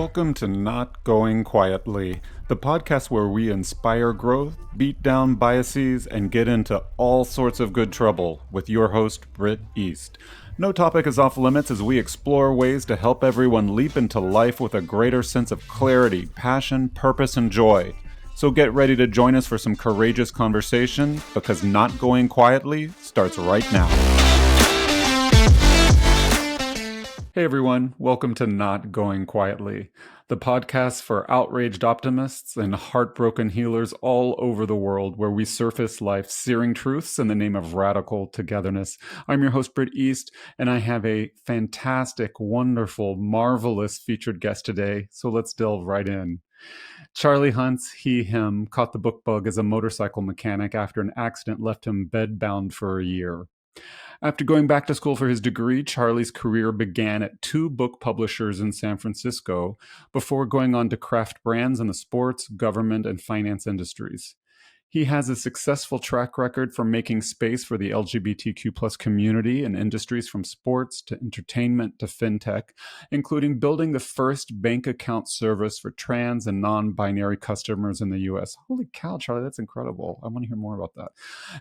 Welcome to Not Going Quietly, the podcast where we inspire growth, beat down biases, and get into all sorts of good trouble with your host, Britt East. No topic is off limits as we explore ways to help everyone leap into life with a greater sense of clarity, passion, purpose, and joy. So get ready to join us for some courageous conversation, because Not Going Quietly starts right now. Hey everyone, welcome to Not Going Quietly, the podcast for outraged optimists and heartbroken healers all over the world, where we surface life's searing truths in the name of radical togetherness. I'm your host, Britt East, and I have a fantastic, wonderful, marvelous featured guest today, so let's delve right in. Charlie Hunt's him caught the book bug as a motorcycle mechanic after an accident left him bedbound for a year. After going back to school for his degree, Charlie's career began at two book publishers in San Francisco before going on to craft brands in the sports, government, and finance industries. He has a successful track record for making space for the LGBTQ plus community in industries from sports to entertainment to fintech, including building the first bank account service for trans and non-binary customers in the US. Holy cow, Charlie, that's incredible. I want to hear more about that.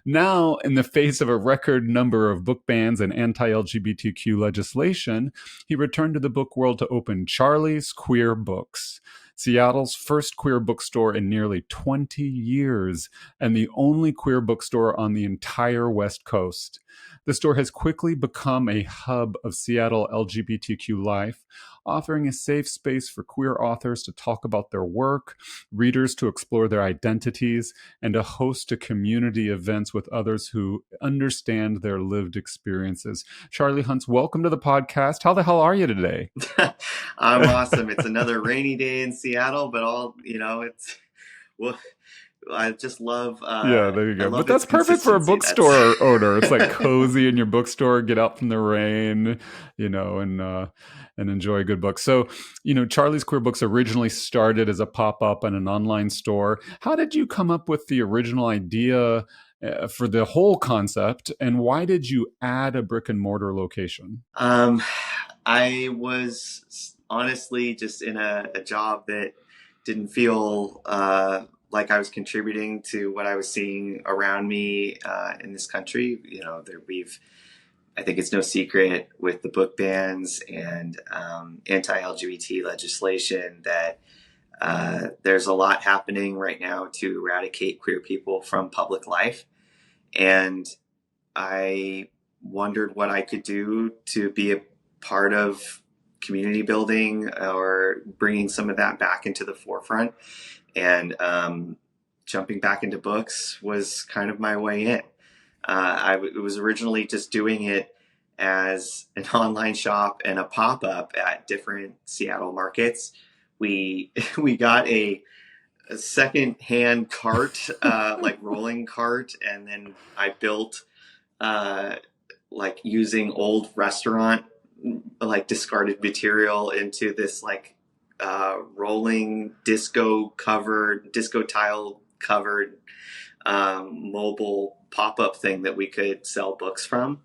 Now, in the face of a record number of book bans and anti-LGBTQ legislation, he returned to the book world to open Charlie's Queer Books, Seattle's first queer bookstore in nearly 20 years, and the only queer bookstore on the entire West Coast. The store has quickly become a hub of Seattle LGBTQ life, offering a safe space for queer authors to talk about their work, readers to explore their identities, and to host a community events with others who understand their lived experiences. Charlie Huntz, welcome to the podcast. How the hell are you today? I'm awesome. It's another rainy day in Seattle, but well, I just love. Yeah, there you go. But that's perfect for a bookstore owner. It's like cozy in your bookstore. Get out from the rain, and enjoy a good book. So, Charlie's Queer Books originally started as a pop-up and an online store. How did you come up with the original idea for the whole concept, and why did you add a brick and mortar location? I was honestly just in a job that didn't feel like I was contributing to what I was seeing around me in this country. I think it's no secret with the book bans and anti-LGBT legislation that there's a lot happening right now to eradicate queer people from public life. And I wondered what I could do to be a part of community building or bringing some of that back into the forefront. And jumping back into books was kind of my way in. I was originally just doing it as an online shop and a pop-up at different Seattle markets. We got a second-hand cart, like rolling cart, and then I built using old restaurant discarded material into this rolling disco tile covered mobile pop-up thing that we could sell books from.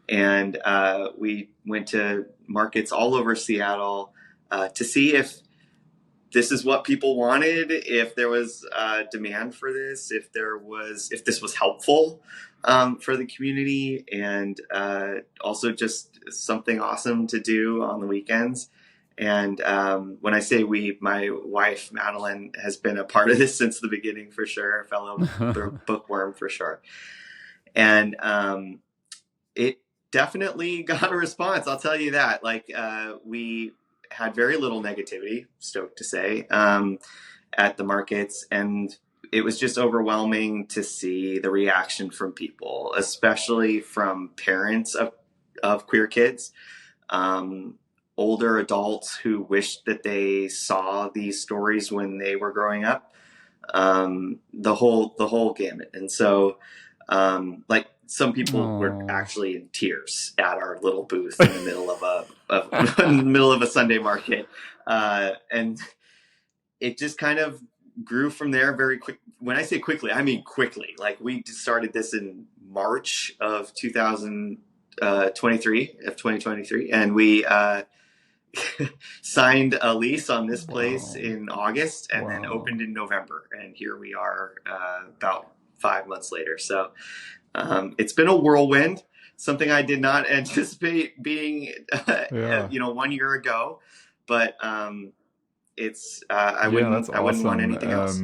And we went to markets all over Seattle to see if this is what people wanted, if there was demand for this, if this was helpful for the community, and also just something awesome to do on the weekends. And when I say we, my wife, Madeline, has been a part of this since the beginning, for sure, a fellow bookworm for sure. And it definitely got a response, I'll tell you that. We had very little negativity, stoked to say, at the markets. And it was just overwhelming to see the reaction from people, especially from parents of queer kids, older adults who wished that they saw these stories when they were growing up, the whole gamut. And so, some people were actually in tears at our little booth in the middle of a Sunday market. And it just kind of grew from there very quick. When I say quickly, I mean quickly. We started this in March of 2023, and signed a lease on this place Wow. in August and then Wow. opened in November. And here we are about 5 months later. So it's been a whirlwind, something I did not anticipate being, Yeah. 1 year ago. But I Yeah, that's wouldn't want awesome. anything else.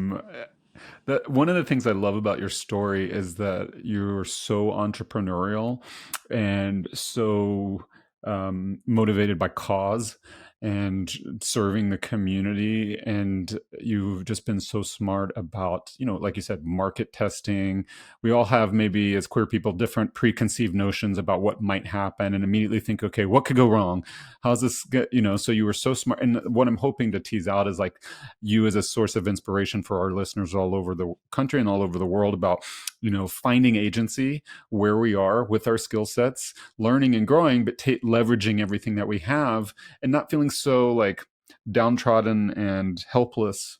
That one of the things I love about your story is that you're so entrepreneurial and so motivated by cause and serving the community. And you've just been so smart about, like you said, market testing. We all have, maybe as queer people, different preconceived notions about what might happen and immediately think, okay, what could go wrong? How's this get, so you were so smart. And what I'm hoping to tease out is like you as a source of inspiration for our listeners all over the country and all over the world about, finding agency where we are with our skill sets, learning and growing, but leveraging everything that we have and not feeling so like downtrodden and helpless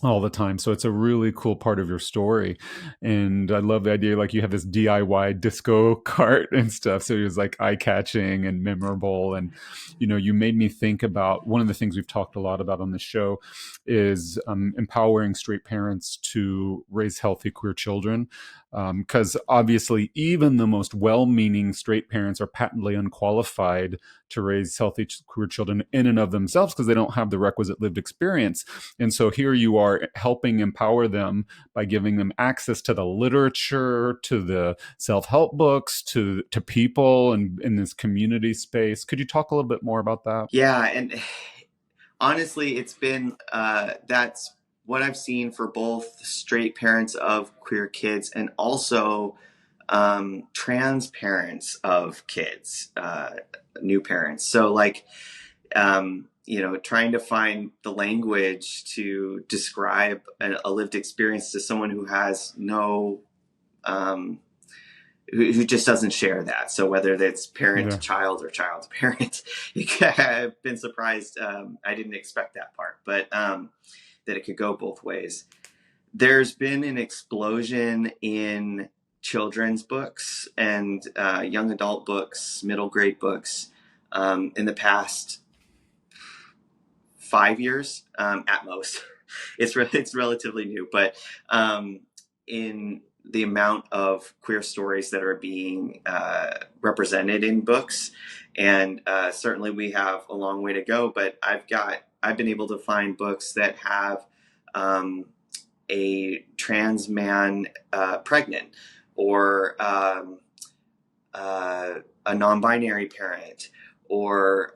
all the time. So it's a really cool part of your story. And I love the idea, like you have this DIY disco cart and stuff. So it was like eye catching and memorable. And, you made me think about one of the things we've talked a lot about on this show is empowering straight parents to raise healthy queer children. Because obviously, even the most well meaning straight parents are patently unqualified to raise healthy queer children in and of themselves because they don't have the requisite lived experience. And so here you are helping empower them by giving them access to the literature, to the self-help books, to people and in this community space. Could you talk a little bit more about that? Yeah, and honestly, it's been that's what I've seen for both straight parents of queer kids and also trans parents of kids, new parents. So, like, trying to find the language to describe a lived experience to someone who has no um, who just doesn't share that. So whether that's parent to Yeah. child or child to parent, I've been surprised. I didn't expect that part, but that it could go both ways. There's been an explosion in children's books and young adult books, middle grade books in the past 5 years at most. It's relatively new, but in the amount of queer stories that are being represented in books, and certainly we have a long way to go. But I've been able to find books that have a trans man pregnant, or a non-binary parent, or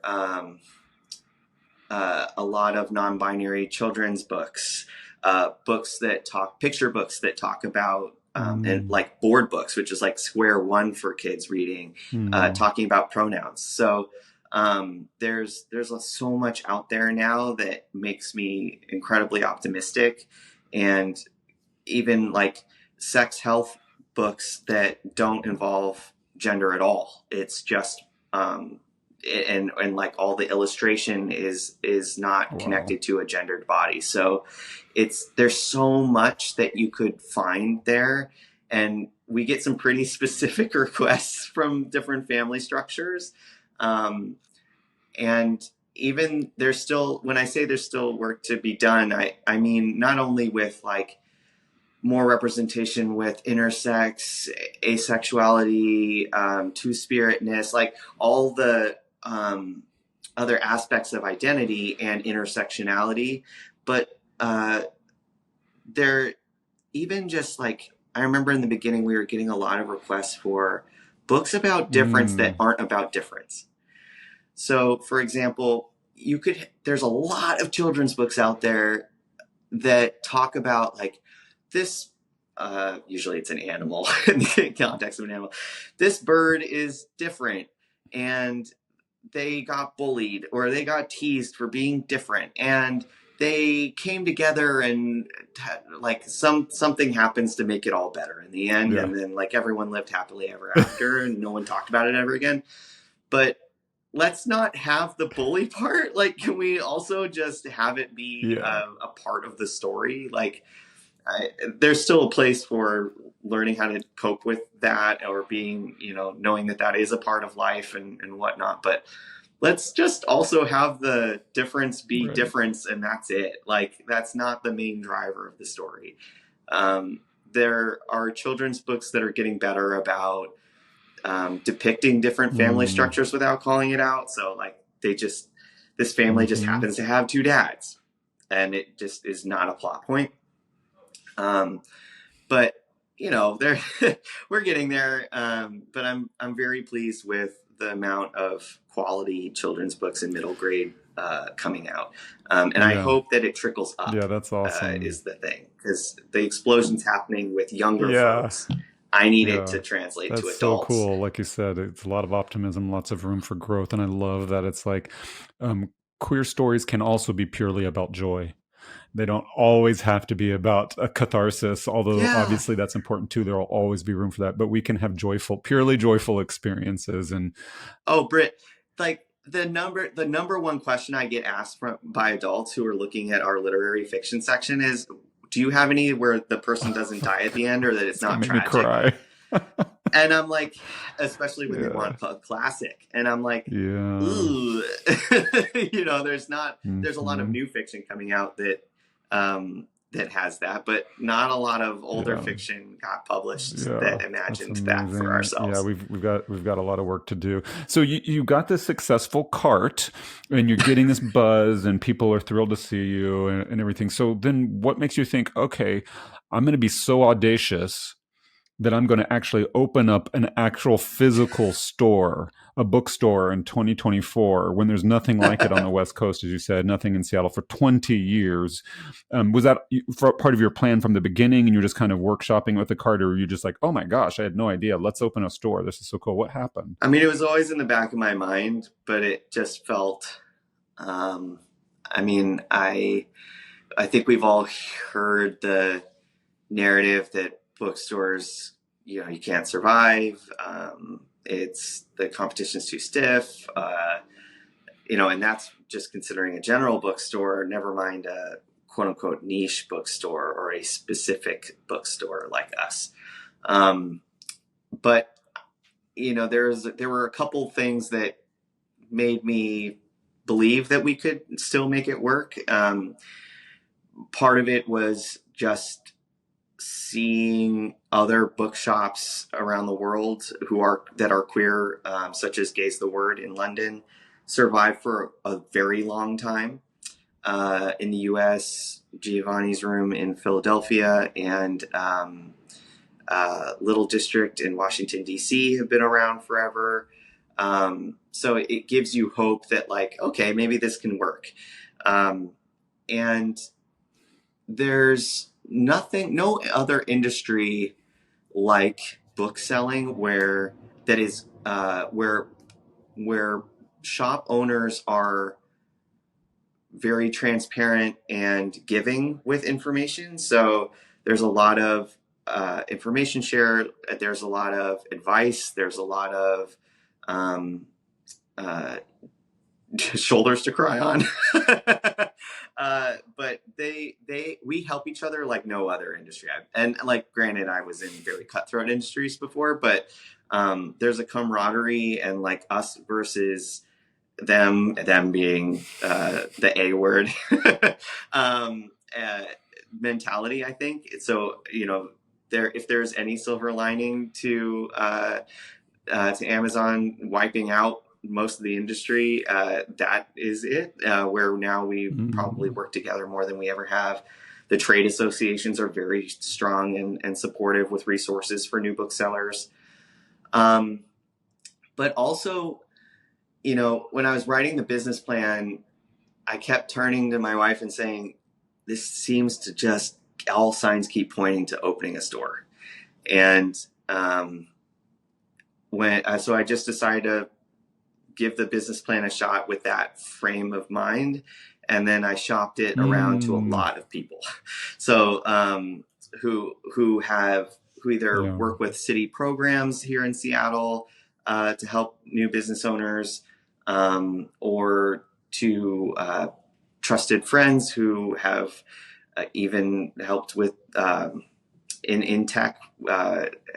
a lot of non-binary children's books, picture books that talk about, and Mm. like board books, which is like square one for kids reading, Mm. talking about pronouns. So there's so much out there now that makes me incredibly optimistic, and even like sex health books that don't involve gender at all. It's just and like all the illustration is not Wow. connected to a gendered body. So there's so much that you could find there, and we get some pretty specific requests from different family structures. And even there's still, when I say there's still work to be done, I mean not only with like more representation with intersex, asexuality, two-spiritness, like all the other aspects of identity and intersectionality. But they're even just like, I remember in the beginning we were getting a lot of requests for books about difference that Mm. aren't about difference. So, for example, there's a lot of children's books out there that talk about like this. Usually it's an animal in the context of an animal. This bird is different, and they got bullied or they got teased for being different, and they came together and like something happens to make it all better in the end, Yeah. and then like everyone lived happily ever after and no one talked about it ever again. But let's not have the bully part. Like, can we also just have it be Yeah. a part of the story? Like, there's still a place for learning how to cope with that, or being, knowing that that is a part of life and whatnot. But let's just also have the difference be Right. difference, and that's it. Like, that's not the main driver of the story. Um, there are children's books that are getting better about depicting different family Mm. structures without calling it out. So, like, this family just Mm-hmm. happens to have two dads, and it just is not a plot point. Um, but there we're getting there. But I'm very pleased with the amount of quality children's books in middle grade coming out, and I Yeah. hope that it trickles up. Yeah, that's awesome. Is the thing, because the explosion's happening with younger Yeah. folks. I need it Yeah. to translate to That's so adults. cool. Like you said, it's a lot of optimism, lots of room for growth. And I love that it's like um, queer stories can also be purely about joy. They don't always have to be about a catharsis, although Yeah. obviously that's important too. There will always be room for that. But we can have joyful, purely joyful experiences. And Oh, Britt, like the number one question I get asked by adults who are looking at our literary fiction section is, do you have any where the person doesn't die at the end, or that it's it's going not to make me tragic? cry. And I'm like, especially when they Yeah. want a classic, and I'm like, Yeah. ooh, there's a lot of Mm-hmm. new fiction coming out that has that, but not a lot of older Yeah. fiction got published Yeah, that that's imagined that for amazing. Yeah, ourselves. we've got a lot of work to do. So you got this successful cart, and you're getting this buzz, and people are thrilled to see you and everything. So then, what makes you think, okay, I'm going to be so audacious that I'm going to actually open up an actual physical store, a bookstore in 2024 when there's nothing like it on the West Coast, as you said, nothing in Seattle for 20 years. Was that part of your plan from the beginning and you're just kind of workshopping with the cart, or were you just like, oh my gosh, I had no idea. Let's open a store. This is so cool. What happened? I mean, it was always in the back of my mind, but it just felt. Um, I mean, I think we've all heard the narrative that bookstores, you can't survive. It's the competition's too stiff. And that's just considering a general bookstore. Never mind a quote unquote niche bookstore or a specific bookstore like us. But there were a couple things that made me believe that we could still make it work. Part of it was just seeing other bookshops around the world that are queer, such as Gaze the Word in London, survive for a very long time. In the U.S., Giovanni's Room in Philadelphia and Little District in Washington, D.C. have been around forever. So it gives you hope that, like, okay, maybe this can work. And there's no other industry like bookselling where shop owners are very transparent and giving with information. So there's a lot of information share. There's a lot of advice. There's a lot of um, uh, shoulders to cry on. But we help each other like no other industry. And like, granted, I was in very cutthroat industries before, but there's a camaraderie and like us versus them being the A word um, uh, mentality. I think so. If there's any silver lining to Amazon wiping out most of the industry, that is it. Where now we probably Mm-hmm. work together more than we ever have. The trade associations are very strong and supportive with resources for new booksellers. Um, but also, when I was writing the business plan, I kept turning to my wife and saying, this seems to just, all signs keep pointing to opening a store. And so I just decided to give the business plan a shot with that frame of mind. And then I shopped it around to a Mm. lot of people. So who either Yeah. work with city programs here in Seattle to help new business owners, or to trusted friends who have even helped with in tech,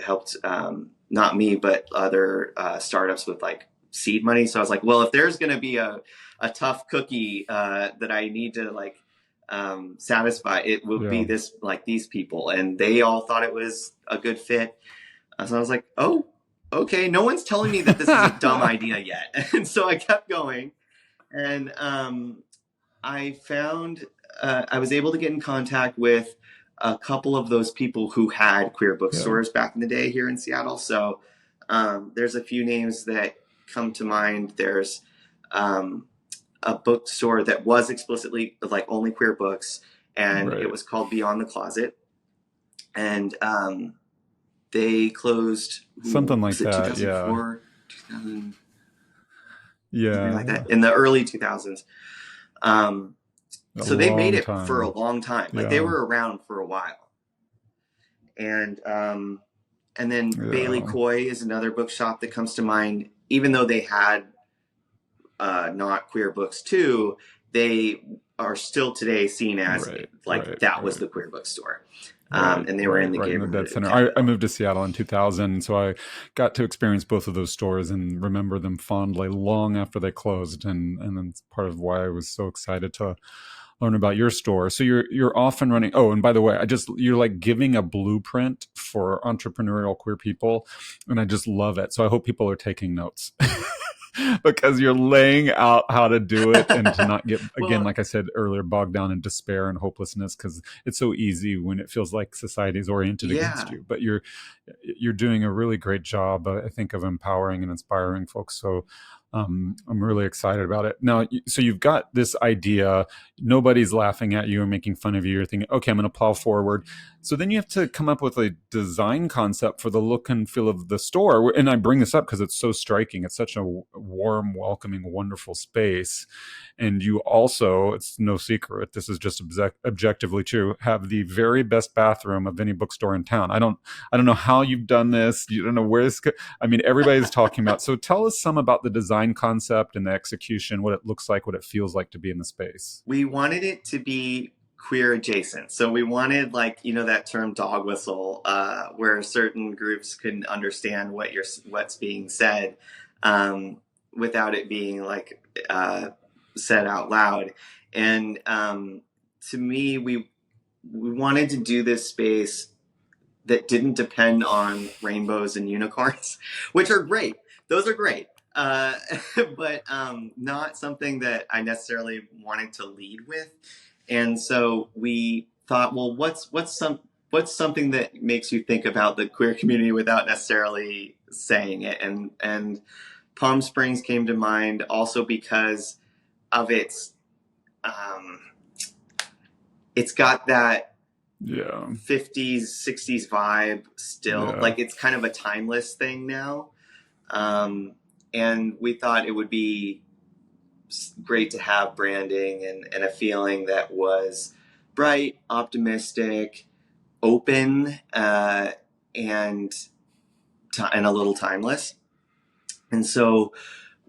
helped not me but other startups with like seed money. So I was like, well, if there's going to be a tough cookie that I need to like satisfy, it would be this, like these people. And they all thought it was a good fit. So I was like, oh, okay, no one's telling me that this is a dumb idea yet. And so I kept going. And I found I was able to get in contact with a couple of those people who had queer bookstores back in the day here in Seattle. So there's a few names that come to mind. There's a bookstore that was explicitly like only queer books, and it was called Beyond the Closet. And they closed something like that. 2004, 2000, yeah, something like that, in the early 2000s. So they made it for a long time. Like they were around for a while. And then Bailey Coy is another bookshop that comes to mind. Even though they had not queer books too, they are still today seen as that was the queer bookstore. And they were in the neighborhood center. I moved to Seattle in 2000, so I got to experience both of those stores and remember them fondly long after they closed. And that's part of why I was so excited to learn about your store. So you're off and running. Oh, and by the way, you're like giving a blueprint for entrepreneurial queer people, and I just love it. So I hope people are taking notes. Because you're laying out how to do it and to not get, again, like I said earlier, bogged down in despair and hopelessness, because it's so easy when it feels like society is oriented against you. But you're doing a really great job, I think, of empowering and inspiring folks. So I'm really excited about it. Now, so you've got this idea. Nobody's laughing at you or making fun of you. You're thinking, okay, I'm going to plow forward. So then you have to come up with a design concept for the look and feel of the store. And I bring this up because it's so striking. It's such a warm, welcoming, wonderful space. And you also, it's no secret, this is just objectively true, have the very best bathroom of any bookstore in town. I don't know how you've done this. You don't know where it's, I mean, everybody's talking about. So tell us some about the design concept and the execution, what it looks like, what it feels like to be in the space. We wanted it to be queer adjacent. So we wanted, like, you know, that term dog whistle, where certain groups can understand what's being said without it being like said out loud. And to me, we wanted to do this space that didn't depend on rainbows and unicorns, which are great. Those are great. But not something that I necessarily wanted to lead with. And so we thought, well, what's something that makes you think about the queer community without necessarily saying it? And Palm Springs came to mind also because of it's got that 50s, 60s vibe still. Like it's kind of a timeless thing now. And we thought it would be great to have branding and a feeling that was bright, optimistic, open, and a little timeless. And so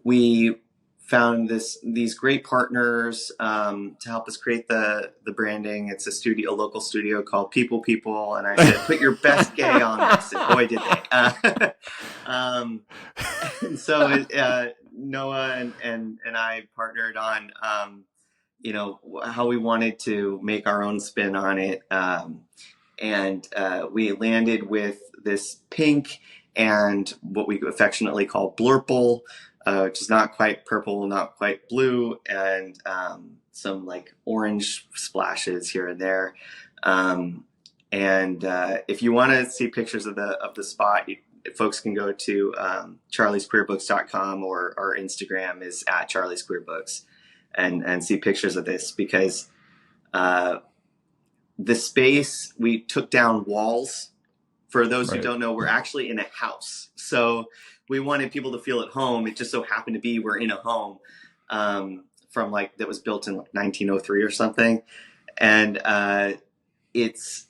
we found these great partners to help us create the branding. It's a local studio called People, and I said, put your best gay on this, and boy did they. And so Noah and I partnered on how we wanted to make our own spin on it, and we landed with this pink and what we affectionately call blurple, which is not quite purple, not quite blue, and some like orange splashes here and there. And if you want to see pictures of the spot, folks can go to charliesqueerbooks.com, or our Instagram is at charliesqueerbooks, and see pictures of this, because the space, we took down walls. For those who don't know, we're actually in a house. So we wanted people to feel at home. It just so happened to be we're in a home from that was built in 1903 or something. And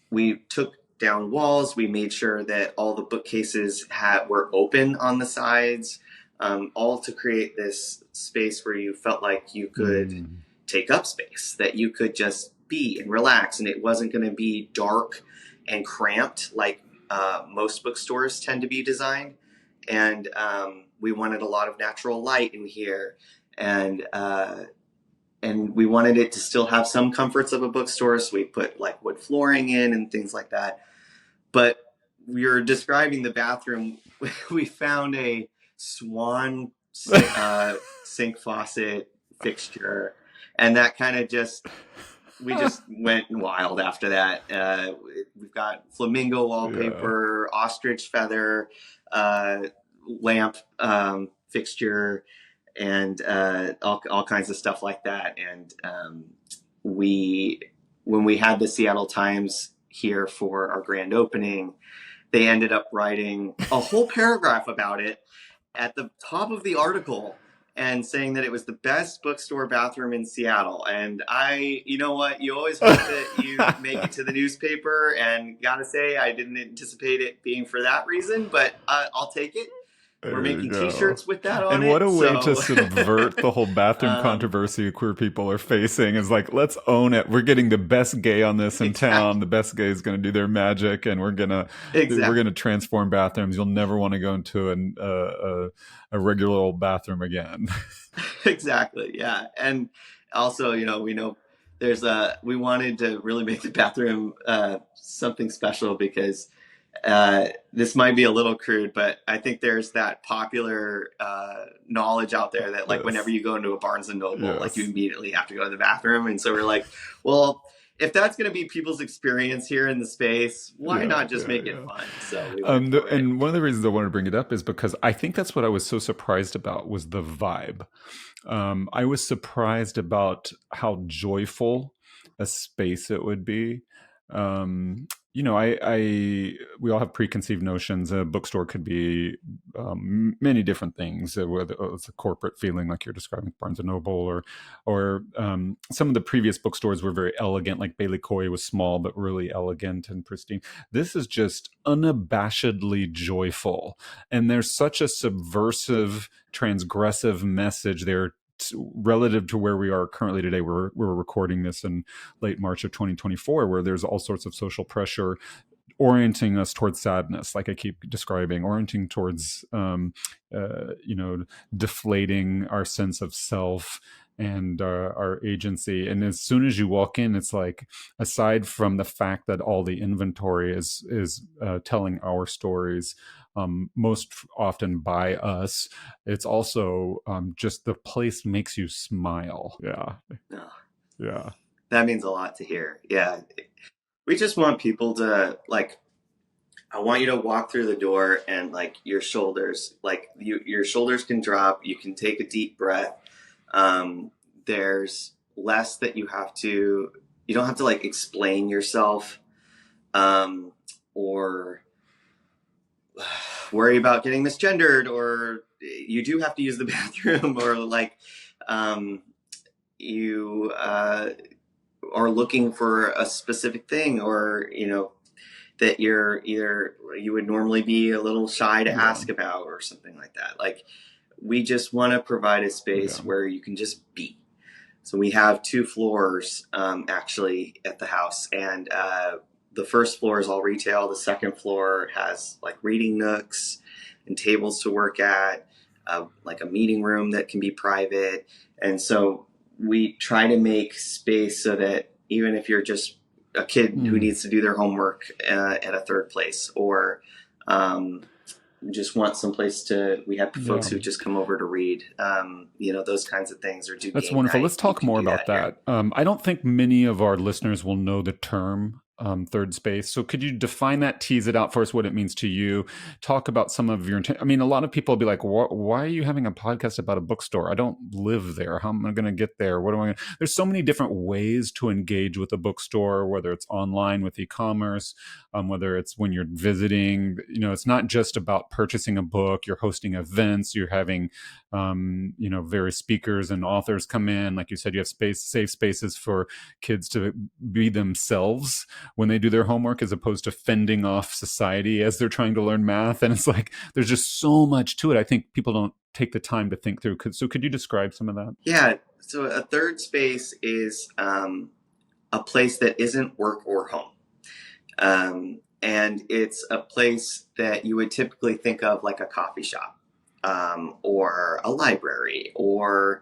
we took down walls. We made sure that all the bookcases were open on the sides, all to create this space where you felt like you could take up space, that you could just be and relax, and it wasn't going to be dark and cramped like most bookstores tend to be designed. and we wanted a lot of natural light in here, and we wanted it to still have some comforts of a bookstore, so we put like wood flooring in and things like that. But we were describing the bathroom. We found a swan sink faucet fixture, and that kind of we just went wild after that. We've got flamingo wallpaper, ostrich feather lamp fixture, and all kinds of stuff like that. And when we had the Seattle Times here for our grand opening, they ended up writing a whole paragraph about it at the top of the article and saying that it was the best bookstore bathroom in Seattle. And you know what? You always hope that you make it to the newspaper, and gotta say, I didn't anticipate it being for that reason, but I'll take it. We're making t-shirts with that on and it. what a way to subvert the whole bathroom controversy queer people are facing is like, let's own it. We're getting the best gay on this in town. The best gay is going to do their magic, and we're going to transform bathrooms. You'll never want to go into a regular old bathroom again. Exactly. Yeah. And also, we know we wanted to really make the bathroom something special, because this might be a little crude, but I think there's that popular knowledge out there that like whenever you go into a Barnes and Noble, like you immediately have to go to the bathroom. And so we're like, well, if that's going to be people's experience here in the space, why not just make it fun? So and one of the reasons I wanted to bring it up is because I think that's what I was so surprised about was the vibe. I was surprised about how joyful a space it would be. We all have preconceived notions. A bookstore could be many different things, whether it's a corporate feeling like you're describing Barnes and Noble, or some of the previous bookstores were very elegant, like Bailey Coy was small but really elegant and pristine. This is just unabashedly joyful, and there's such a subversive, transgressive message there relative to where we are currently today. We're recording this in late March of 2024, where there's all sorts of social pressure orienting us towards sadness, like I keep describing, orienting towards deflating our sense of self and our agency. And as soon as you walk in, it's like, aside from the fact that all the inventory is telling our stories, most often by us, it's also just the place makes you smile. Yeah. That means a lot to hear. Yeah. We just want people to I want you to walk through the door and like your shoulders can drop. You can take a deep breath. There's less that you don't have to like explain yourself, or worry about getting misgendered, or you do have to use the bathroom, or like you are looking for a specific thing, or that you would normally be a little shy to ask about, or something like that. Like, we just want to provide a space where you can just be. So we have 2 floors actually at the house, and the first floor is all retail. The second floor has like reading nooks and tables to work at, like a meeting room that can be private. And so we try to make space so that even if you're just a kid who needs to do their homework at a third place, or just want some place we have folks who just come over to read, those kinds of things, or do. That's wonderful. Let's talk more about that. I don't think many of our listeners will know the term third space. So could you define that, tease it out for us, what it means to you? Talk about some of your intent. I mean, a lot of people will be like, why are you having a podcast about a bookstore? I don't live there. How am I going to get there? There's so many different ways to engage with a bookstore, whether it's online with e-commerce, whether it's when you're visiting. It's not just about purchasing a book. You're hosting events. You're having, various speakers and authors come in. Like you said, you have safe spaces for kids to be themselves when they do their homework, as opposed to fending off society as they're trying to learn math. And it's like, there's just so much to it. I think people don't take the time to think through. So could you describe some of that? Yeah. So a third space is a place that isn't work or home. and it's a place that you would typically think of like a coffee shop, or a library, or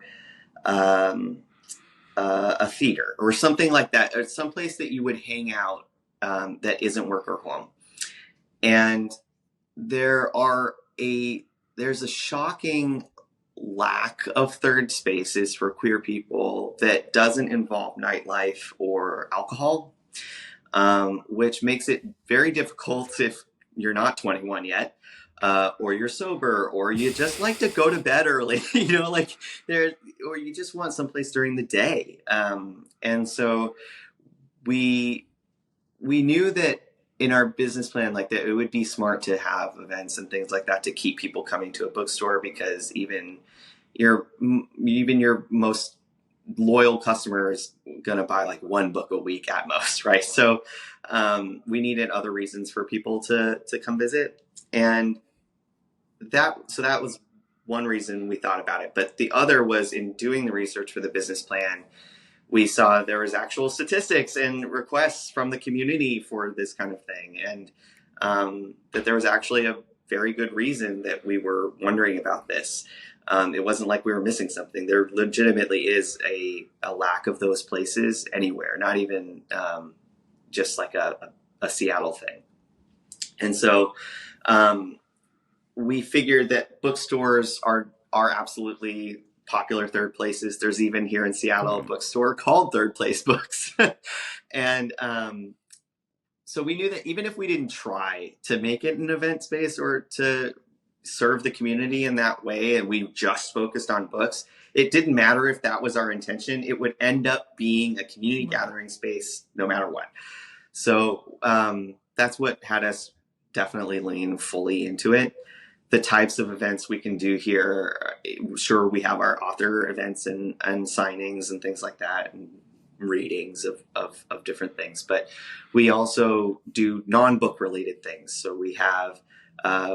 um, a theater, or something like that, or some place that you would hang out, that isn't work or home. And there are there's a shocking lack of third spaces for queer people that doesn't involve nightlife or alcohol, which makes it very difficult if you're not 21 yet, or you're sober, or you just like to go to bed early, like there, or you just want someplace during the day. And so we knew that in our business plan, like that it would be smart to have events and things like that to keep people coming to a bookstore, because even your most loyal customer is going to buy like one book a week at most, right? So we needed other reasons for people to come visit, and that was one reason we thought about it. But the other was, in doing the research for the business plan, we saw there was actual statistics and requests from the community for this kind of thing, and that there was actually a very good reason that we were wondering about this. It wasn't like we were missing something. There legitimately is a lack of those places anywhere, not even just like a Seattle thing. And so we figured that bookstores are absolutely popular third places. There's even here in Seattle a bookstore called Third Place Books. And so we knew that even if we didn't try to make it an event space or to serve the community in that way, and we just focused on books, it didn't matter if that was our intention. It would end up being a community gathering space no matter what. So that's what had us definitely lean fully into it. The types of events we can do here, sure, we have our author events and signings and things like that, and readings of different things, but we also do non-book related things. So we have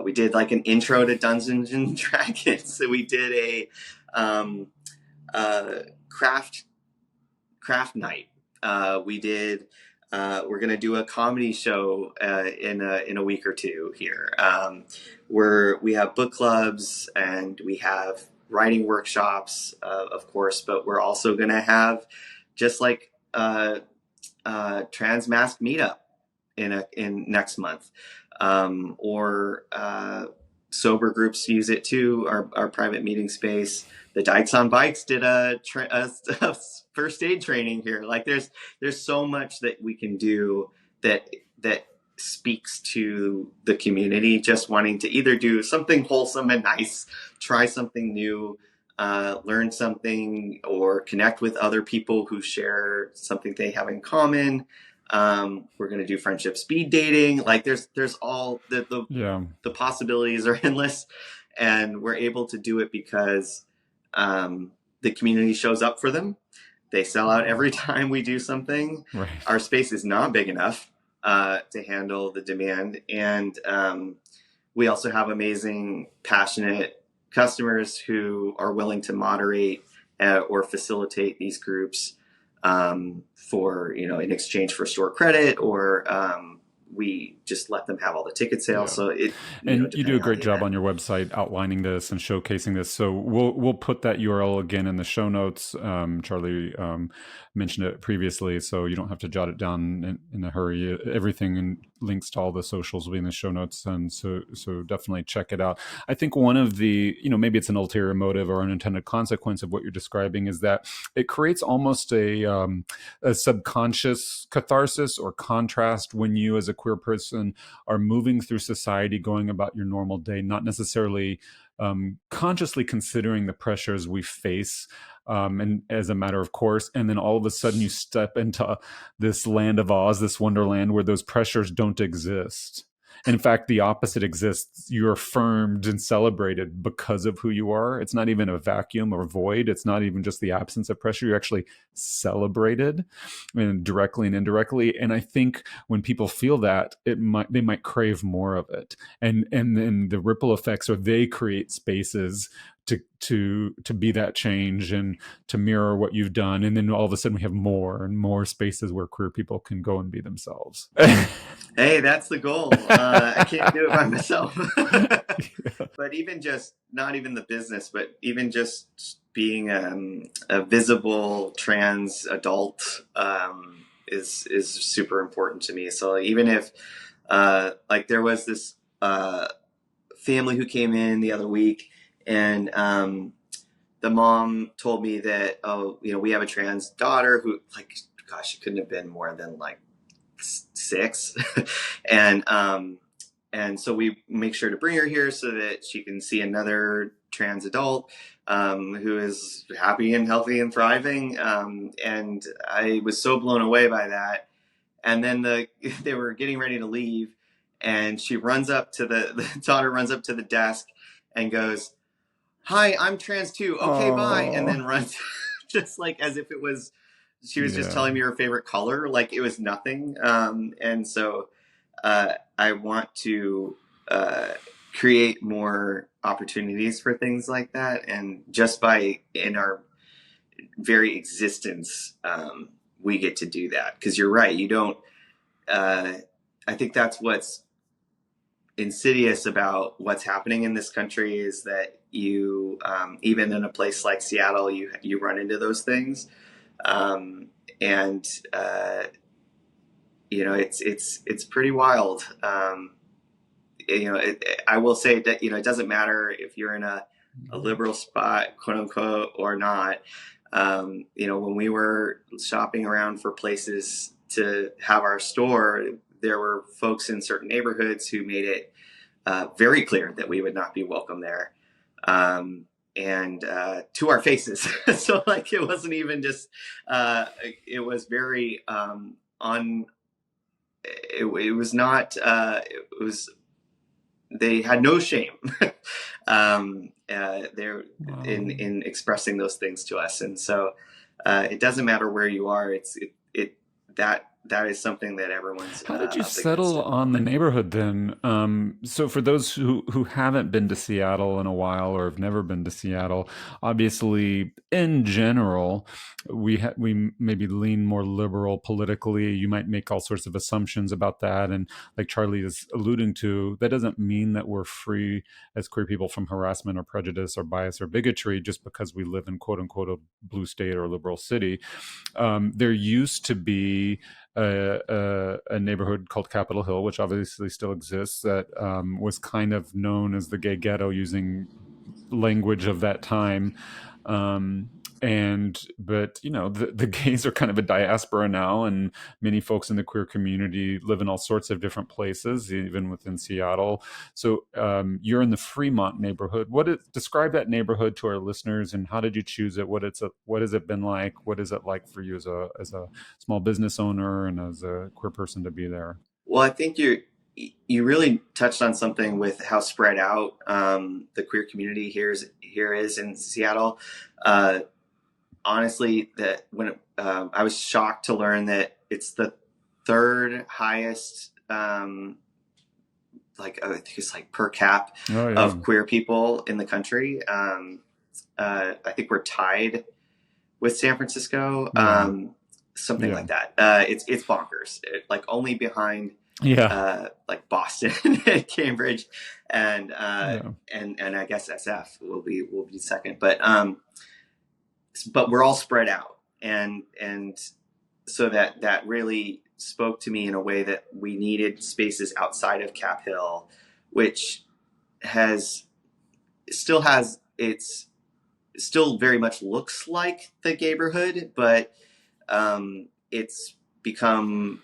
we did like an intro to Dungeons and Dragons. So we did a craft night. We did. We're going to do a comedy show in a week or two here. We have book clubs and we have writing workshops, of course, but we're also going to have just like trans mask meetup in next month, or sober groups use it too. Our private meeting space. The Dykes on Bikes did a first aid training here. Like there's so much that we can do that speaks to the community just wanting to either do something wholesome and nice, try something new, learn something, or connect with other people who share something they have in common. We're going to do friendship speed dating. Like there's all the possibilities are endless, and we're able to do it because the community shows up for them. They sell out every time we do something. Right. Our space is not big enough to handle the demand. And we also have amazing, passionate customers who are willing to moderate or facilitate these groups for, in exchange for store credit, or we just let them have all the ticket sales. Yeah. So you do a great job on your website outlining this and showcasing this. So we'll put that URL again in the show notes. Charlie mentioned it previously, so you don't have to jot it down in a hurry. Everything and links to all the socials will be in the show notes, and so definitely check it out. I think one of the, maybe it's an ulterior motive or unintended consequence of what you're describing is that it creates almost a subconscious catharsis or contrast when you as a queer person are moving through society, going about your normal day, not necessarily consciously considering the pressures we face, and as a matter of course, and then all of a sudden you step into this land of Oz, this wonderland where those pressures don't exist. In fact, the opposite exists. You're affirmed and celebrated because of who you are. It's not even a vacuum or void. It's not even just the absence of pressure. You're actually celebrated, and directly and indirectly. And I think when people feel that, they might crave more of it. And then the ripple effects are they create spaces to be that change and to mirror what you've done, and then all of a sudden we have more and more spaces where queer people can go and be themselves. Hey, that's the goal. I can't do it by myself. Yeah. But even just, not even the business, but even just being a visible trans adult is super important to me. So even if like there was this family who came in the other week, and the mom told me that, oh, we have a trans daughter who, like, gosh, she couldn't have been more than like 6, and so we make sure to bring her here so that she can see another trans adult who is happy and healthy and thriving. And I was so blown away by that. And then they were getting ready to leave, and she runs up to the daughter runs up to the desk and goes, "Hi, I'm trans too. Okay, bye." And Oh, then runs just like as if it was, she was just yeah. telling me her favorite color, like it was nothing. And so I want to create more opportunities for things like that. And just by in our very existence, we get to do that. Because you're right, you don't. I think that's what's insidious about what's happening in this country, is that you, even in a place like Seattle, you run into those things, and it's pretty wild. I will say that it doesn't matter if you're in a liberal spot, quote unquote, or not. When we were shopping around for places to have our store, there were folks in certain neighborhoods who made it very clear that we would not be welcome there, and to our faces. So like it wasn't even just it was very it was not it was they had no shame there Wow. in expressing those things to us. And so it doesn't matter where you are. That is something that everyone's How did you up against settle at the on the moment. neighborhood then? So for those who haven't been to Seattle in a while or have never been to Seattle, obviously in general, we maybe lean more liberal politically. You might make all sorts of assumptions about that, and like Charlie is alluding to, that doesn't mean that we're free as queer people from harassment or prejudice or bias or bigotry just because we live in quote unquote a blue state or a liberal city. There used to be a neighborhood called Capitol Hill, which obviously still exists, that was kind of known as the gay ghetto using language of that time. But the gays are kind of a diaspora now, and many folks in the queer community live in all sorts of different places, even within Seattle. So you're in the Fremont neighborhood. Describe that neighborhood to our listeners, and how did you choose it? What has it been like? What is it like for you as a small business owner and as a queer person to be there? Well, I think you really touched on something with how spread out the queer community here is in Seattle. Uh, Honestly, that when I was shocked to learn that it's the third highest, like I think it's like per cap Oh yeah, of queer people in the country. I think we're tied with San Francisco, yeah, something yeah, like that. It's bonkers. Like only behind yeah, like Boston and Cambridge, and yeah. and I guess SF will be second. But we're all spread out, and so that really spoke to me in a way that we needed spaces outside of Cap Hill, which has its still very much looks like the neighborhood, but it's become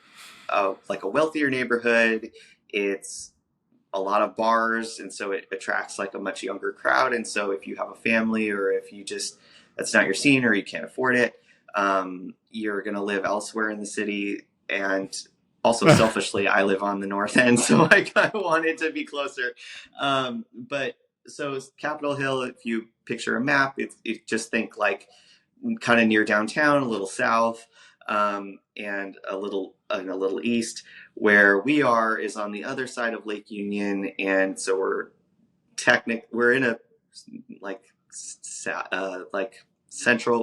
like a wealthier neighborhood. It's a lot of bars, and so it attracts like a much younger crowd. And so if you have a family, or if you just, that's not your scene, or you can't afford it, you're going to live elsewhere in the city. And also selfishly, I live on the north end, so I kind of wanted to be closer. But so Capitol Hill, if you picture a map, it just think like kind of near downtown, a little south, and a little east. Where we are is on the other side of Lake Union, and so we're in a like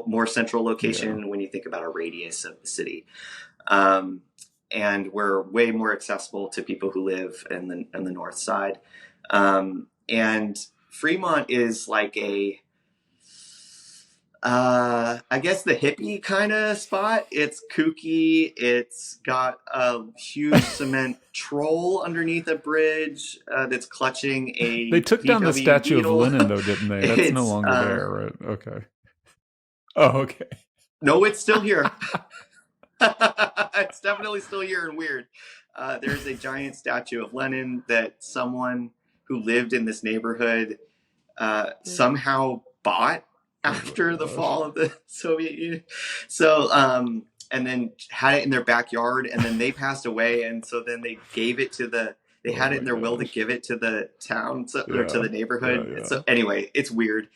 more central Yeah. location when you think about a radius of the city. Um, and we're way more accessible to people who live in the north side. And Fremont is like I guess the hippie kind of spot. It's kooky. It's got a huge cement troll underneath a bridge that's clutching They a took down the VW statue of Beetle. Lenin, though, didn't they? That's no It's longer there, right? Okay. Oh, okay. no, it's still here. It's definitely still here and weird. There's a giant statue of Lenin that someone who lived in this neighborhood somehow bought Oh my after the gosh. fall of the Soviet Union. So, and then had it in their backyard, and then they passed away, and so then they gave it to they Oh had it my in their will to gosh. give it to the town or to Yeah. the Yeah. neighborhood. Yeah. So anyway, it's weird.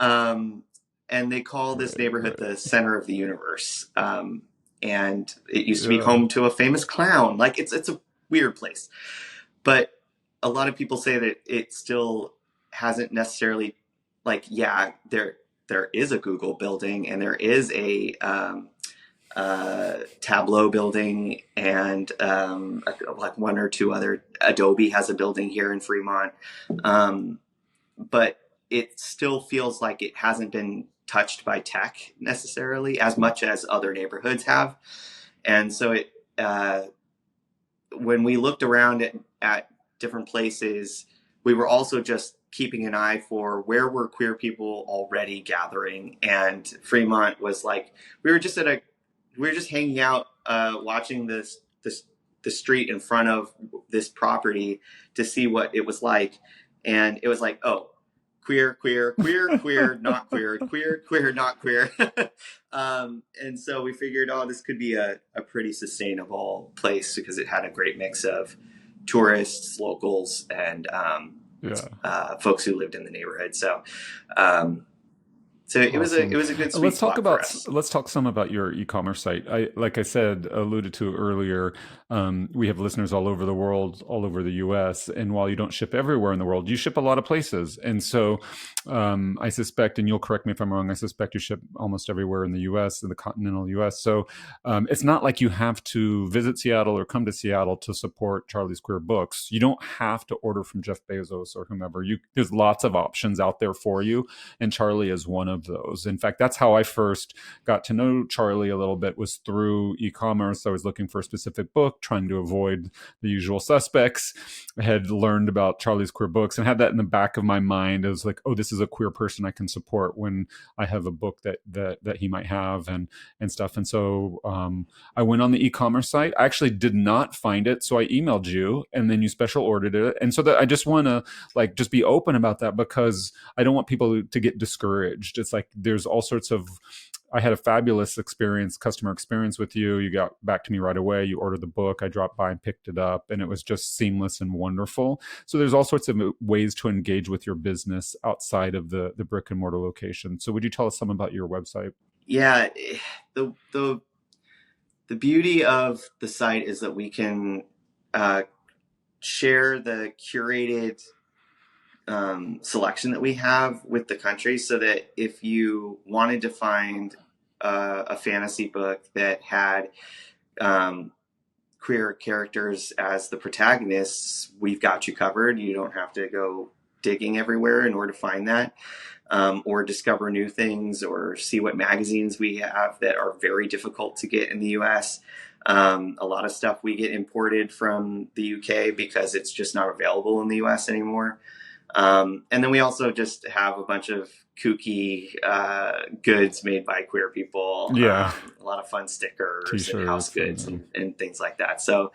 Um, and they call this Right. neighborhood Right. the center of the universe. And it used to be Yeah. home to a famous clown. Like it's a weird place, but a lot of people say that it still hasn't necessarily like yeah there is a Google building and there is a Tableau building and like one or two other Adobe has a building here in Fremont, but it still feels like it hasn't been touched by tech necessarily as much as other neighborhoods have, and so it when we looked around at different places, we were also just keeping an eye for where were queer people already gathering. And Fremont was like, we were just hanging out, watching the street in front of this property to see what it was like. And it was like, oh, queer, queer, queer, queer, not queer, queer, queer, not queer. And so we figured, oh, this could be a pretty sustainable place because it had a great mix of tourists, locals, and Yeah. folks who lived in the neighborhood. Um, so it was Awesome. a good sweet spot for us. Let's talk some about your e-commerce site. Like I said, alluded to earlier, we have listeners all over the world, all over the U.S. And while you don't ship everywhere in the world, you ship a lot of places. And so, I suspect, and you'll correct me if I'm wrong, I suspect you ship almost everywhere in the U.S., in the continental U.S. So, it's not like you have to visit Seattle or come to Seattle to support Charlie's Queer Books. You don't have to order from Jeff Bezos or whomever. There's lots of options out there for you, and Charlie is one of those. In fact, that's how I first got to know Charlie a little bit, was through e-commerce. I was looking for a specific book, trying to avoid the usual suspects. I had learned about Charlie's Queer Books and had that in the back of my mind. I was like, oh, this is a queer person I can support when I have a book that he might have and stuff. And so I went on the e-commerce site. I actually did not find it, so I emailed you, and then you special ordered it. And so that I just want to like just be open about that, because I don't want people to get discouraged. It's like there's all sorts of, I had a fabulous customer experience with you. You got back to me right away. You ordered the book. I dropped by and picked it up, and it was just seamless and wonderful. So there's all sorts of ways to engage with your business outside of the brick and mortar location. So would you tell us some about your website? Yeah, the the beauty of the site is that we can share the curated selection that we have with the country, so that if you wanted to find a fantasy book that had queer characters as the protagonists, we've got you covered. You don't have to go digging everywhere in order to find that, or discover new things, or see what magazines we have that are very difficult to get in the US. A lot of stuff we get imported from the UK because it's just not available in the US anymore. And then we also just have a bunch of kooky goods made by queer people, Yeah. a lot of fun stickers and house T-shirts goods and and things like that. So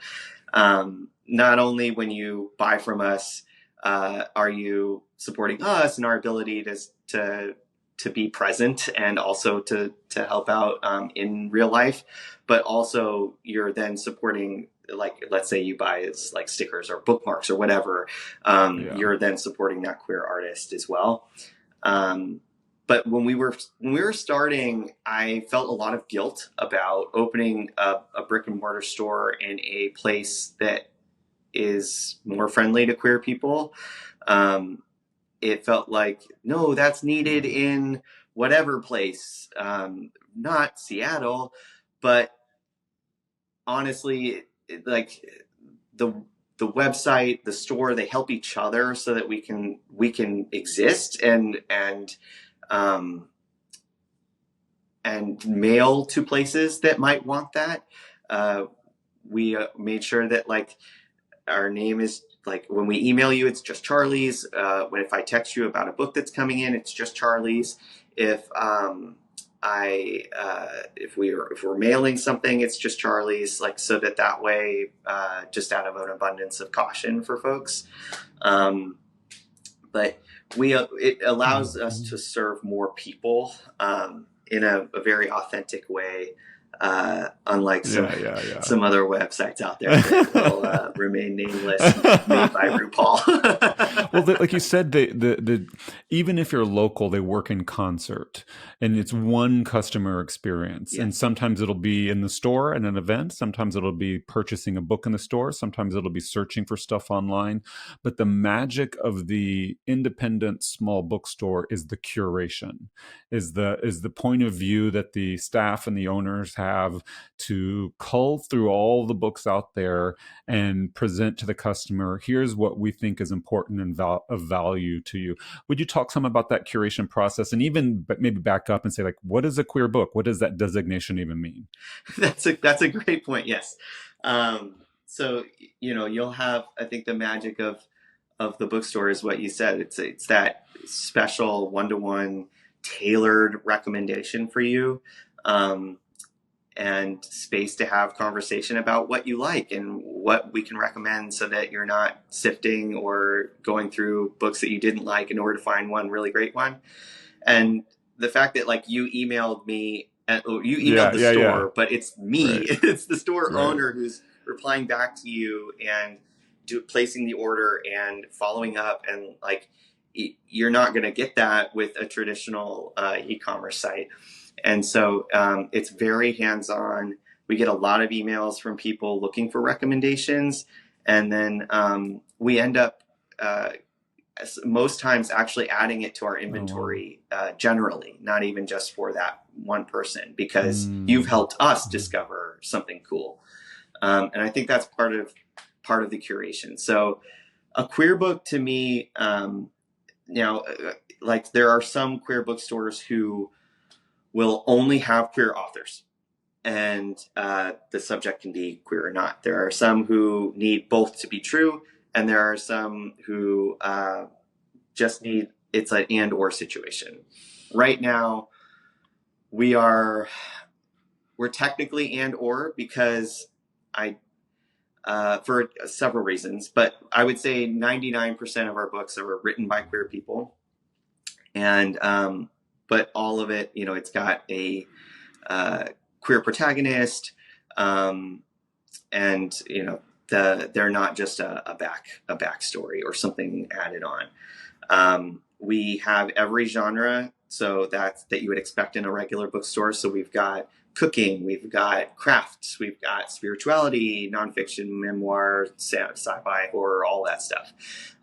not only when you buy from us are you supporting us and our ability to be present and also to help out in real life, but also you're then supporting, like, let's say you buy like stickers or bookmarks or whatever, yeah. you're then supporting that queer artist as well. But when we were starting, I felt a lot of guilt about opening a brick and mortar store in a place that is more friendly to queer people. it felt like, no, that's needed in whatever place, not Seattle. But honestly, like the website, the store, they help each other so that we can exist um, and mail to places that might want that. We made sure that like our name is like when we email you, it's just Charlie's. If I text you about a book that's coming in, it's just Charlie's. If if we're mailing something, it's just Charlie's. Like so that way, just out of an abundance of caution for folks. But it allows us to serve more people in a very authentic way. Unlike some other websites out there that will remain nameless, made by RuPaul. Well, like you said, the even if you're local, they work in concert, and it's one customer experience. Yeah. And sometimes it'll be in the store at an event. Sometimes it'll be purchasing a book in the store. Sometimes it'll be searching for stuff online. But the magic of the independent small bookstore is the curation, is the point of view that the staff and the owners have to cull through all the books out there and present to the customer, here's what we think is important and of value to you. Would you talk some about that curation process, and even maybe back up and say, like, what is a queer book? What does that designation even mean? That's a great point. Yes. So, you'll have, I think the magic of the bookstore is what you said. It's that special one-to-one tailored recommendation for you. And space to have conversation about what you like and what we can recommend so that you're not sifting or going through books that you didn't like in order to find one really great one. And the fact that like you emailed me, you emailed the store, but it's me, right. It's the store owner who's replying back to you and placing the order and following up. And like, you're not going to get that with a traditional e-commerce site. And so it's very hands-on. We get a lot of emails from people looking for recommendations. And then we end up most times actually adding it to our inventory generally, not even just for that one person, because you've helped us discover something cool. And I think that's part of the curation. So a queer book to me, like there are some queer bookstores who will only have queer authors, and the subject can be queer or not. There are some who need both to be true, and there are some who just need, it's an and or situation. Right now, we're technically and or because for several reasons, but I would say 99% of our books are written by queer people, and but all of it, it's got a queer protagonist, and they're not just a backstory or something added on. We have every genre, so that you would expect in a regular bookstore. So we've got cooking, we've got crafts, we've got spirituality, nonfiction, memoir, sci-fi, horror, all that stuff.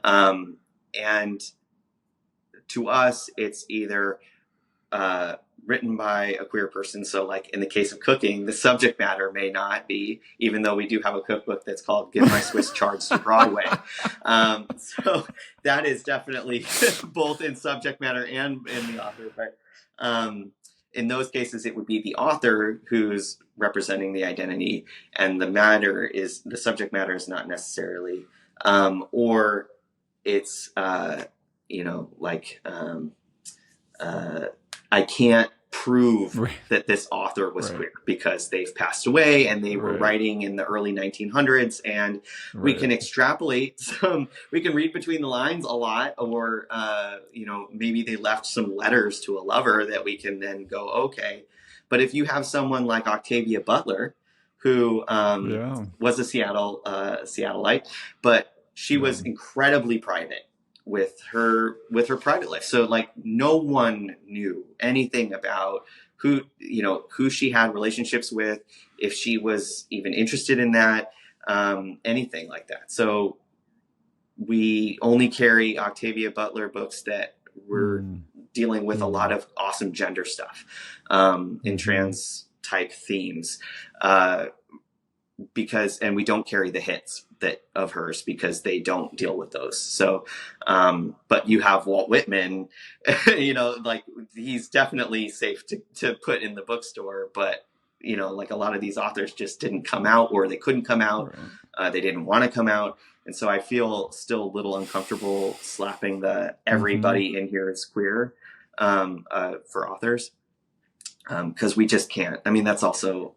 And to us, it's either written by a queer person. So like in the case of cooking, the subject matter may not be, even though we do have a cookbook that's called Give My Swiss Chards to Broadway. So that is definitely both in subject matter and in the author. But in those cases, it would be the author who's representing the identity, and the subject matter is not necessarily, or it's, I can't prove that this author was queer because they've passed away and they were writing in the early 1900s, and we can extrapolate we can read between the lines a lot, or, maybe they left some letters to a lover that we can then go, okay. But if you have someone like Octavia Butler, who was a Seattleite, but she was incredibly private with her private life. So like no one knew anything about who she had relationships with, if she was even interested in that, anything like that. So we only carry Octavia Butler books that were dealing with a lot Mm. of awesome gender stuff, in trans type themes, and we don't carry the hits of hers because they don't deal with those. So, but you have Walt Whitman, like he's definitely safe to put in the bookstore, but like a lot of these authors just didn't come out, or they couldn't come out. Right. They didn't want to come out. And so I feel still a little uncomfortable slapping the everybody in here is queer, for authors. Cause we just can't. I mean, that's also,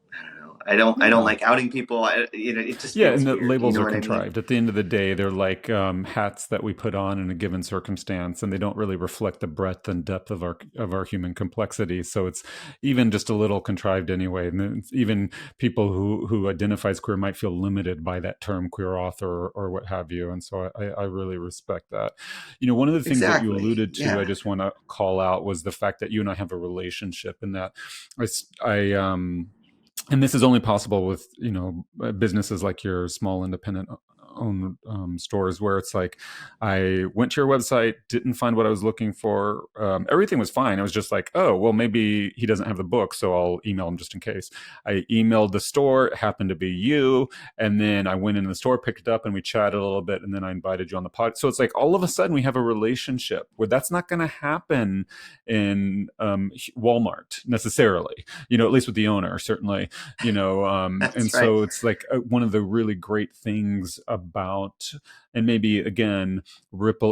I don't know. I don't like outing people. It just feels and the weird. labels are what contrived. I mean? At the end of the day, they're like hats that we put on in a given circumstance, and they don't really reflect the breadth and depth of our human complexity. So it's even just a little contrived anyway. And even people who identify as queer might feel limited by that term queer author or what have you. And so I really respect that. One of the things that you Exactly. alluded to, I just want to call out, was the fact that you and I have a relationship, and that and this is only possible with businesses like your small independent own stores, where it's like, I went to your website, didn't find what I was looking for. Everything was fine. I was just like, oh, well, maybe he doesn't have the book, so I'll email him just in case. I emailed the store. It happened to be you. And then I went in the store, picked it up, and we chatted a little bit. And then I invited you on the pod. So it's like all of a sudden we have a relationship where that's not going to happen in Walmart necessarily, at least with the owner, certainly. And so it's like one of the really great things about, and maybe again,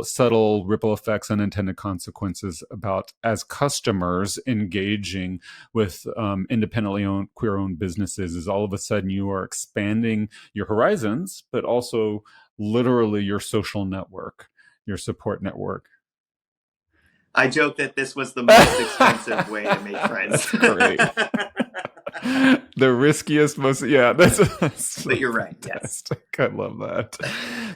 subtle ripple effects, unintended consequences about, as customers engaging with independently owned, queer owned businesses, is all of a sudden you are expanding your horizons, but also literally your social network, your support network. I joke that this was the most expensive way to make friends. That's great. The riskiest, that's so but you're right. fantastic. Yes, I love that.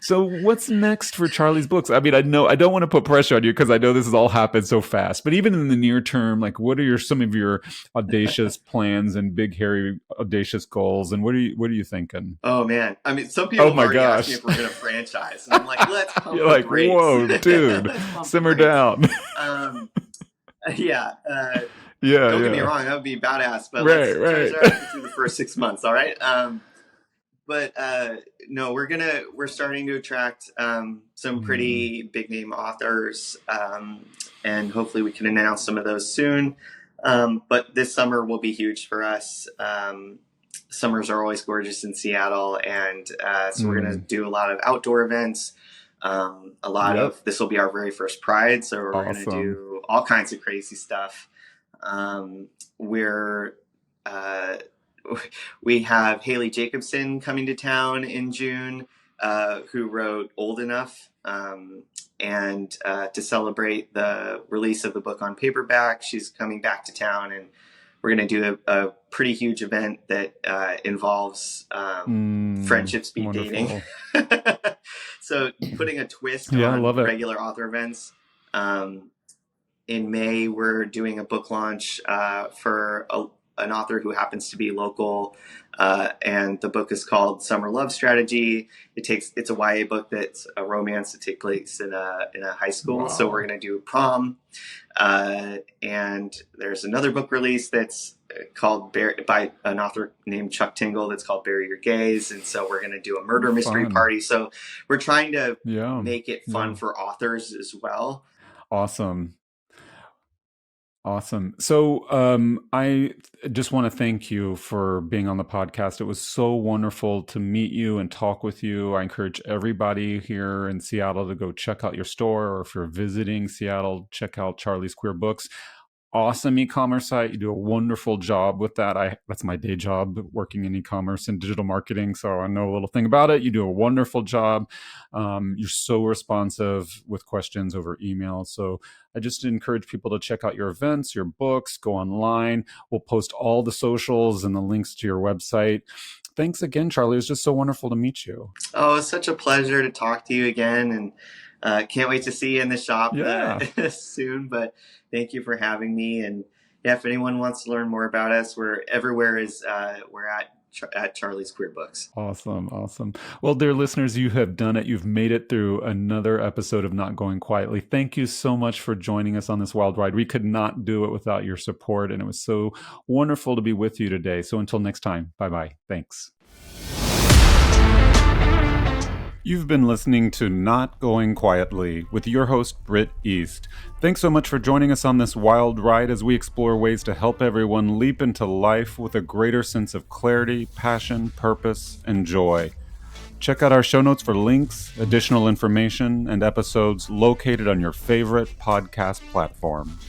So what's next for Charlie's books? I mean, I know I don't want to put pressure on you, because I know this has all happened so fast, but even in the near term, like, what are some of your audacious plans and big, hairy, audacious goals, and what are you thinking? Oh man, I mean, some people have already asked me if we're going to franchise, and I'm like, let's pump You're like, brakes. Whoa, dude, simmer down. Yeah. Yeah, don't get me wrong, that would be badass, but right. let's try to through the first 6 months. All right. But no, we're starting to attract some pretty big name authors, and hopefully we can announce some of those soon. But this summer will be huge for us. Summers are always gorgeous in Seattle, and so we're going to do a lot of outdoor events. A lot of this will be our very first Pride, so we're going to do all kinds of crazy stuff. We have Haley Jacobson coming to town in June, who wrote Old Enough, and to celebrate the release of the book on paperback, she's coming back to town, and we're going to do a pretty huge event that involves friendship speed dating. So putting a twist on regular author events. In May, we're doing a book launch for an author who happens to be local, and the book is called Summer Love Strategy. It's a YA book that's a romance that takes place in a high school. Wow. So we're going to do prom, and there's another book release that's called by an author named Chuck Tingle that's called Bury Your Gaze, and so we're going to do a murder mystery party. So we're trying to make it fun for authors as well. Awesome. So I just want to thank you for being on the podcast. It was so wonderful to meet you and talk with you. I encourage everybody here in Seattle to go check out your store, or if you're visiting Seattle, check out Charlie's Queer Books. Awesome e-commerce site. You do a wonderful job with that. That's my day job, working in e-commerce and digital marketing, so I know a little thing about it. You do a wonderful job. You're so responsive with questions over email. So I just encourage people to check out your events, your books, go online. We'll post all the socials and the links to your website. Thanks again, Charlie. It was just so wonderful to meet you. Oh, it's such a pleasure to talk to you again, and can't wait to see you in the shop soon. But thank you for having me, and yeah, if anyone wants to learn more about us, we're everywhere. We're at Charlie's Queer Books. Awesome. Awesome. Well, dear listeners, you have done it. You've made it through another episode of Not Going Quietly. Thank you so much for joining us on this wild ride. We could not do it without your support, and it was so wonderful to be with you today. So until next time, bye-bye. Thanks. You've been listening to Not Going Quietly with your host, Britt East. Thanks so much for joining us on this wild ride as we explore ways to help everyone leap into life with a greater sense of clarity, passion, purpose, and joy. Check out our show notes for links, additional information, and episodes located on your favorite podcast platform.